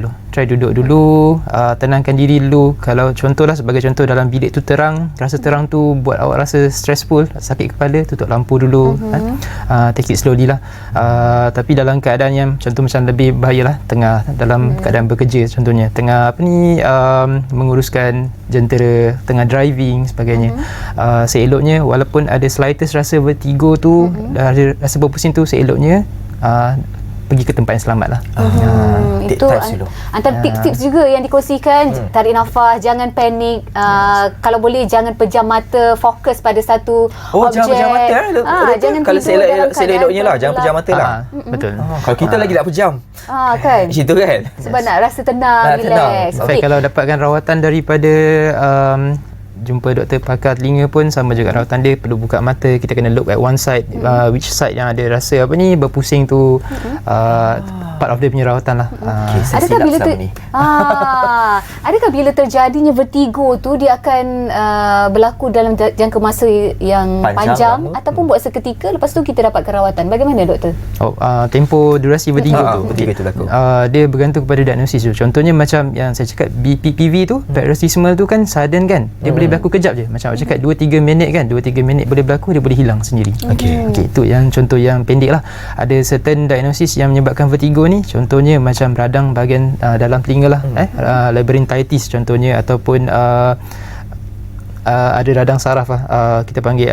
dulu, tenangkan diri dulu. Kalau contohlah, sebagai contoh, dalam bilik tu terang, rasa terang tu buat awak rasa stressful, sakit kepala, tutup lampu dulu. Take it slowly lah. Tapi dalam keadaan yang contoh macam lebih bahayalah, dalam keadaan bekerja contohnya, tengah menguruskan jentera, tengah driving sebagainya, seeloknya walaupun ada slightest rasa vertigo tu, rasa berpusing tu, seeloknya pergi ke tempat yang selamat lah. Itu antara tips-tips juga yang dikongsikan. Tarik nafas, jangan panik, kalau boleh jangan pejam mata, fokus pada satu objek. Jangan pejam mata jangan kalau seleloknya lah, jangan pejam mata lah. Betul. Kalau kita lagi nak pejam kan, macam tu kan, sebab nak rasa tenang, relax. Kalau dapatkan rawatan daripada jumpa doktor pakar telinga pun sama juga, rawatan dia perlu buka mata, kita kena look at one side, which side yang ada rasa berpusing tu, part of dia punya rawatan lah. Adakah bila terjadinya vertigo tu dia akan berlaku dalam jangka masa yang panjang ataupun buat seketika lepas tu kita dapatkan rawatan? Bagaimana doktor? Tempoh durasi vertigo tu, dia bergantung kepada diagnosis tu. Contohnya macam yang saya cakap, BPPV tu, paroxysmal tu kan sudden kan, dia boleh berlaku kejap je. Macam awak cakap 2-3 minit kan, 2-3 minit boleh berlaku, dia boleh hilang sendiri. Okey, itu yang contoh yang pendek lah. Ada certain diagnosis yang menyebabkan vertigo ni, contohnya macam radang bahagian dalam telinga lah, labyrinthitis contohnya, ataupun ada radang saraf lah, kita panggil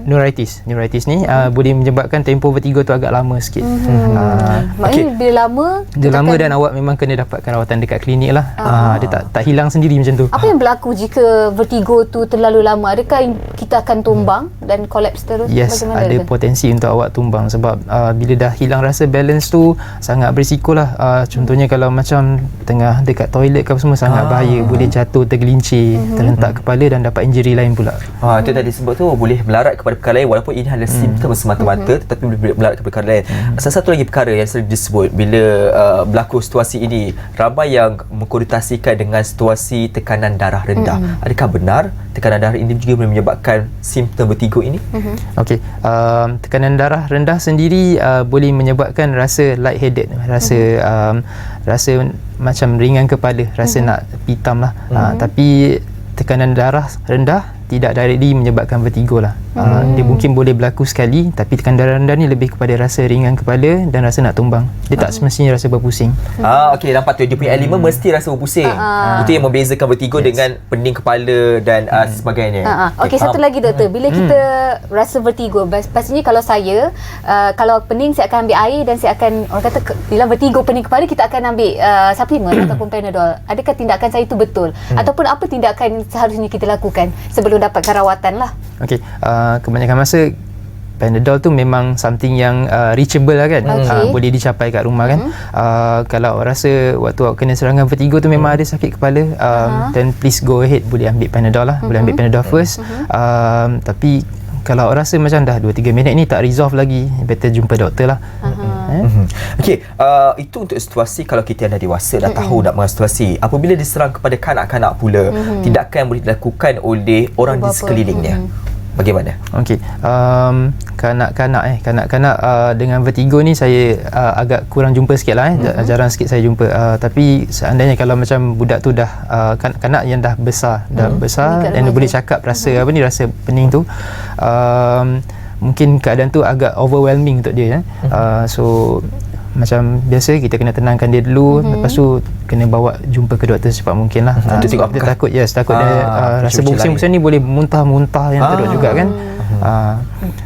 neuritis ni boleh menyebabkan tempoh vertigo tu agak lama sikit. Maknanya bila lama dan awak memang kena dapatkan rawatan dekat klinik lah. Dia tak hilang sendiri macam tu. Apa yang berlaku jika vertigo tu terlalu lama? Adakah kita akan tumbang dan kolaps terus? Yes, ada potensi untuk awak tumbang sebab bila dah hilang rasa balance tu sangat berisiko lah. Contohnya kalau macam tengah dekat toilet ke apa semua, sangat bahaya, boleh jatuh, tergelincir, terhentak kepala kepala dan dapat injury lain pula. Itu tadi sebut tu boleh melarat kepada perkara lain walaupun ini adalah simptom semata-mata tetapi boleh melarat kepada perkara lain. Salah satu lagi perkara yang sering disebut bila berlaku situasi ini, ramai yang mengkonotasikan dengan situasi tekanan darah rendah. Adakah benar tekanan darah ini juga boleh menyebabkan simptom vertigo ini? Okey, tekanan darah rendah sendiri boleh menyebabkan rasa lightheaded, rasa macam ringan kepala, rasa nak pitam lah. Tapi tekanan darah rendah tidak directly menyebabkan vertigo lah. Dia mungkin boleh berlaku sekali, tapi tekanan darah rendah ni lebih kepada rasa ringan kepala dan rasa nak tumbang. Dia tak semestinya rasa berpusing. Okey, nampak tu dia punya elemen mesti rasa berpusing. Itu yang membezakan vertigo dengan pening kepala dan sebagainya. Okey, satu lagi doktor, bila kita rasa vertigo, pastinya kalau saya kalau pening saya akan ambil air dan saya akan, orang kata bila vertigo pening kepala kita akan ambil suplemen ataupun Panadol. Adakah tindakan saya itu betul? Ataupun apa tindakan seharusnya kita lakukan sebelum dapatkan rawatan lah? Okey, kebanyakan masa Panadol tu memang something yang reachable lah kan. Boleh dicapai kat rumah kan. Kalau rasa waktu awak kena serangan vertigo tu memang ada sakit kepala, then please go ahead, boleh ambil Panadol lah. Boleh ambil Panadol first. Tapi kalau awak rasa macam dah 2-3 minit ni tak resolve lagi, better jumpa doktor lah. Okey, itu untuk situasi kalau kita dah dewasa, dah tahu nak mengatasi situasi. Apabila diserang kepada kanak-kanak pula, tindakan yang boleh dilakukan oleh orang di sekelilingnya, bagaimana? Okey, kanak-kanak dengan vertigo ni saya agak kurang jumpa sikit lah. Jarang sikit saya jumpa. Tapi seandainya kalau macam budak tu dah kanak yang dah besar, dan dia boleh cakap rasa rasa pening tu, mungkin keadaan tu agak overwhelming untuk dia. So macam biasa kita kena tenangkan dia dulu, lepas tu kena bawa jumpa ke doktor secepat mungkin lah. Dia takut dia rasa pusing-pusing ni boleh muntah-muntah yang teruk juga kan.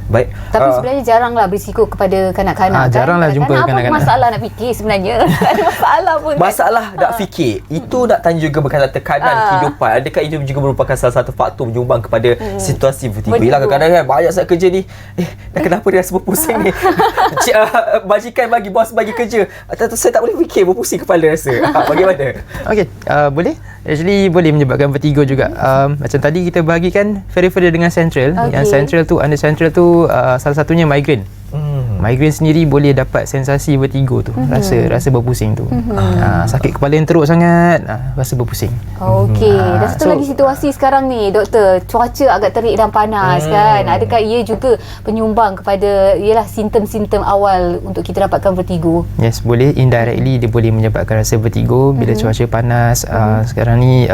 Baik. Tapi sebenarnya jarang lah berisiko kepada kanak-kanak. Jarang lah jumpa kanak-kanak. Apa masalah nak fikir sebenarnya? Tak ada masalah pun. Masalah nak fikir. Itu nak tanya juga berkaitan tekanan kehidupan. Adakah itu juga merupakan salah satu faktor menyumbang kepada situasi vertigo? Yelah, kadang-kadang kan banyak saat kerja ni, dah kenapa dia rasa berpusing ni? Majikan bos bagi kerja, saya tak boleh fikir, berpusing kepala rasa. Bagaimana? Okey, boleh. Actually boleh menyebabkan vertigo juga. Macam tadi kita bahagikan peripheral dengan central. Yang central tu, under central tu salah satunya migraine. Migraine sendiri boleh dapat sensasi vertigo tu, rasa berpusing tu. Sakit kepala yang teruk sangat, rasa berpusing. Okey, dan satu lagi situasi sekarang ni doktor, cuaca agak terik dan panas kan. Adakah ia juga penyumbang kepada simptom-simptom awal untuk kita dapatkan vertigo? Yes, boleh. Indirectly dia boleh menyebabkan rasa vertigo bila cuaca panas. Sekarang ni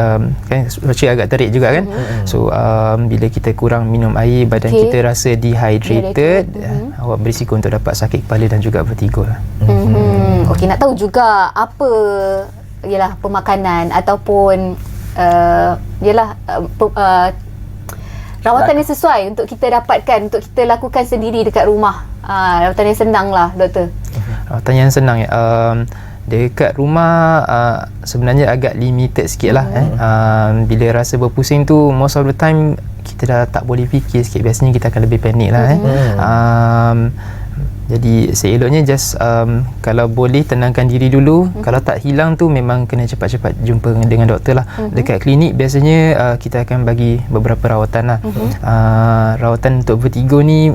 kan cuaca agak terik juga kan. So bila kita kurang minum air, badan kita rasa dehydrated, awak berisiko untuk dapat sakit kepala dan juga vertigo lah. Okey, nak tahu juga apa pemakanan ataupun rawatan yang sesuai untuk kita dapatkan, untuk kita lakukan sendiri dekat rumah. Rawatan yang senang lah doktor. Rawatan yang senang ya. Dekat rumah sebenarnya agak limited sikit lah. Bila rasa berpusing tu, most of the time kita dah tak boleh fikir sikit. Biasanya kita akan lebih panik lah. Jadi seeloknya just kalau boleh tenangkan diri dulu. Kalau tak hilang tu memang kena cepat-cepat jumpa dengan doktor lah. Dekat klinik biasanya kita akan bagi beberapa rawatan lah. Rawatan untuk vertigo ni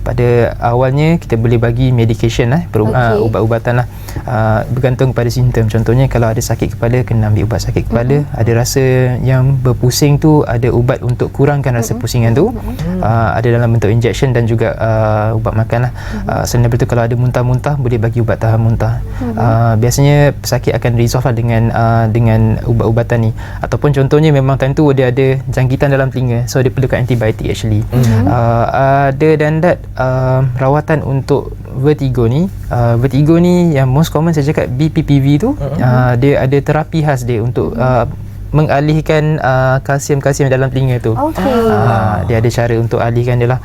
pada awalnya kita boleh bagi medication lah, ubat-ubatan lah, bergantung pada simptom. Contohnya kalau ada sakit kepala, kena ambil ubat sakit kepala. Ada rasa yang berpusing tu, ada ubat untuk kurangkan rasa pusingan tu. Ada dalam bentuk injection dan juga ubat makan lah. Selain daripada tu, kalau ada muntah-muntah, boleh bagi ubat tahan muntah. Biasanya pesakit akan resolve lah dengan ubat-ubatan ni. Ataupun contohnya memang time tu dia ada jangkitan dalam telinga, so dia perlukan antibiotik actually. Other than that, rawatan untuk vertigo ni yang most common saya cakap BPPV tu, dia ada terapi khas dia untuk mengalihkan kalsium-kalsium dalam telinga tu. Dia ada cara untuk alihkan dia lah.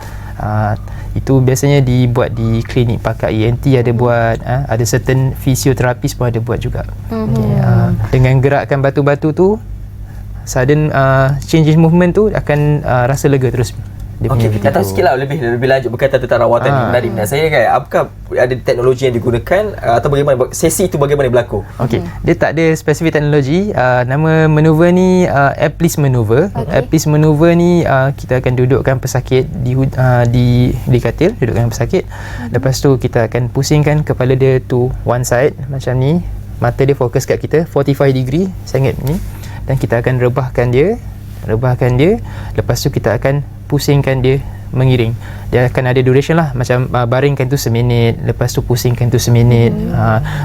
Itu biasanya dibuat di klinik pakar ENT, ada buat, ada certain fisioterapis pun ada buat juga. Dengan gerakkan batu-batu tu, sudden change in movement tu akan rasa lega terus. dia punya vertigo. Datang sikit lah lebih lanjut berkaitan tentang rawatan ni. Menarik minat saya kan. Apakah ada teknologi yang digunakan atau bagaimana sesi itu bagaimana berlaku? Okey, dia tak ada spesifik teknologi. Nama maneuver ni Eplis maneuver. Eplis maneuver ni kita akan dudukkan pesakit di katil, dudukkan pesakit. Lepas tu kita akan pusingkan kepala dia to one side macam ni. Mata dia fokus kat kita 45 degree sangat ni, dan kita akan rebahkan dia. Lepas tu kita akan pusingkan dia mengiring. Dia akan ada duration lah, macam baringkan tu seminit, lepas tu pusingkan tu seminit.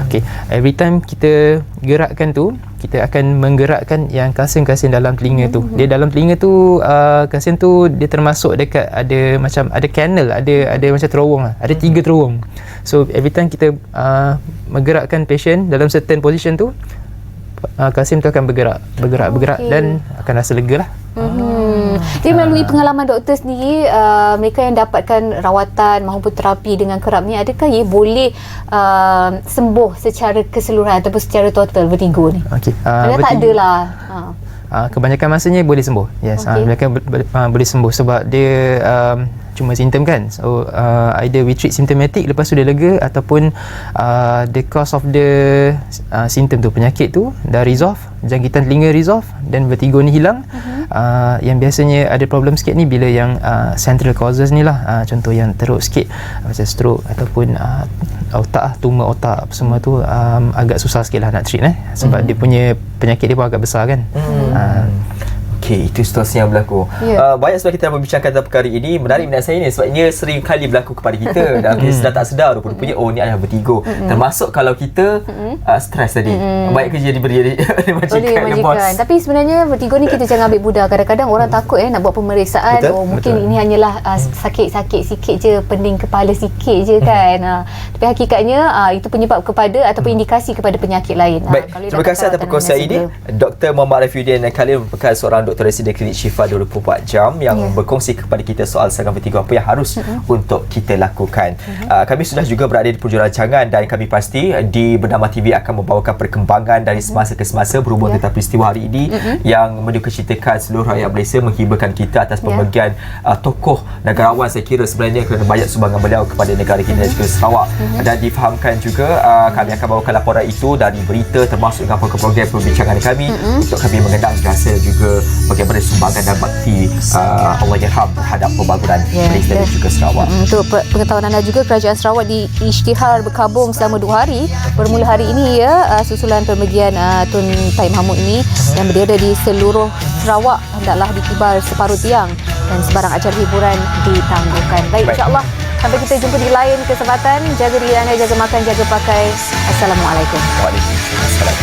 Okay. Every time kita gerakkan tu, kita akan menggerakkan yang kalsium-kalsium dalam telinga tu. Dia dalam telinga tu kalsium tu dia termasuk dekat ada canal, ada macam terowong lah. Ada 3 terowong. So every time kita menggerakkan patient dalam certain position tu, kalsium tu akan bergerak dan akan rasa lega lah. Jadi melalui pengalaman doktor sendiri, mereka yang dapatkan rawatan maupun terapi dengan kerap ni, adakah ia boleh sembuh secara keseluruhan ataupun secara total vertigo ni? Tak adalah. Kebanyakan masanya boleh sembuh. Yes, mereka boleh sembuh sebab dia cuma simptom kan. So either we treat symptomatic, lepas tu dia lega, ataupun the cause of the symptom tu, penyakit tu dah resolve, jangkitan telinga resolve dan vertigo ni hilang. Yang biasanya ada problem sikit ni bila yang central causes ni lah, contoh yang teruk sikit macam stroke ataupun otak, tumor otak semua tu agak susah sikit lah nak treat sebab dia punya penyakit dia pun agak besar kan. Okey, itu situasi yang berlaku. Banyak sebab kita membincangkan tentang perkara ini. Menarik minat saya ni sebabnya sering kali berlaku kepada kita dan kita sedar tak sedar rupanya ni adalah vertigo. Termasuk kalau kita stres tadi. Baik kerja diberi majikan. Tapi sebenarnya vertigo ni kita jangan ambil mudah. Kadang-kadang orang takut nak buat pemeriksaan. Mungkin ini hanyalah sakit-sakit sikit je, pening kepala sikit je kan. Tapi hakikatnya itu penyebab kepada ataupun indikasi kepada penyakit lain. Baik, terima kasih atas perkongsian ini. Dr. Muhammad Rafiuddin Khalil merupakan seorang doktor residen klinik Syifa 24 jam yang berkongsi kepada kita soal serangan vertigo, apa yang harus untuk kita lakukan. Kami sudah juga berada di penjuru rancangan dan kami pasti di Bernama TV akan membawakan perkembangan dari semasa ke semasa berhubung tentang peristiwa hari ini yang mendukacitakan seluruh rakyat Malaysia, menghiburkan kita atas pemergian tokoh negarawan saya kira sebenarnya kerana banyak sumbangan beliau kepada negara kita dan juga Sarawak. Dan difahamkan juga kami akan bawakan laporan itu dari berita termasuk dengan program perbincangan kami untuk kami mengenang jasa juga bagaimana sumbangan dan bakti Allahyarham terhadap pembangunan Malaysia dan juga Sarawak. Untuk pengetahuan anda juga, Kerajaan Sarawak diisytihar berkabung selama 2 hari bermula hari ini susulan pemergian Tun Taib Mahmud ini yang berada di seluruh Sarawak hendaklah dikibar separuh tiang dan sebarang acara hiburan ditangguhkan. Baik, insya-Allah sampai kita jumpa di lain kesempatan. Jaga diri anda, jaga makan, jaga pakai. Assalamualaikum. Waalaikumsalam.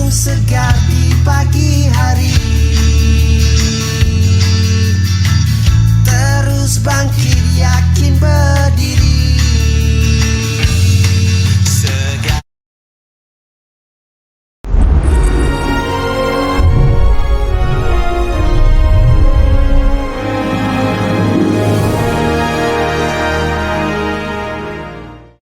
Segar di pagi hari, terus bangkit yakin berdiri.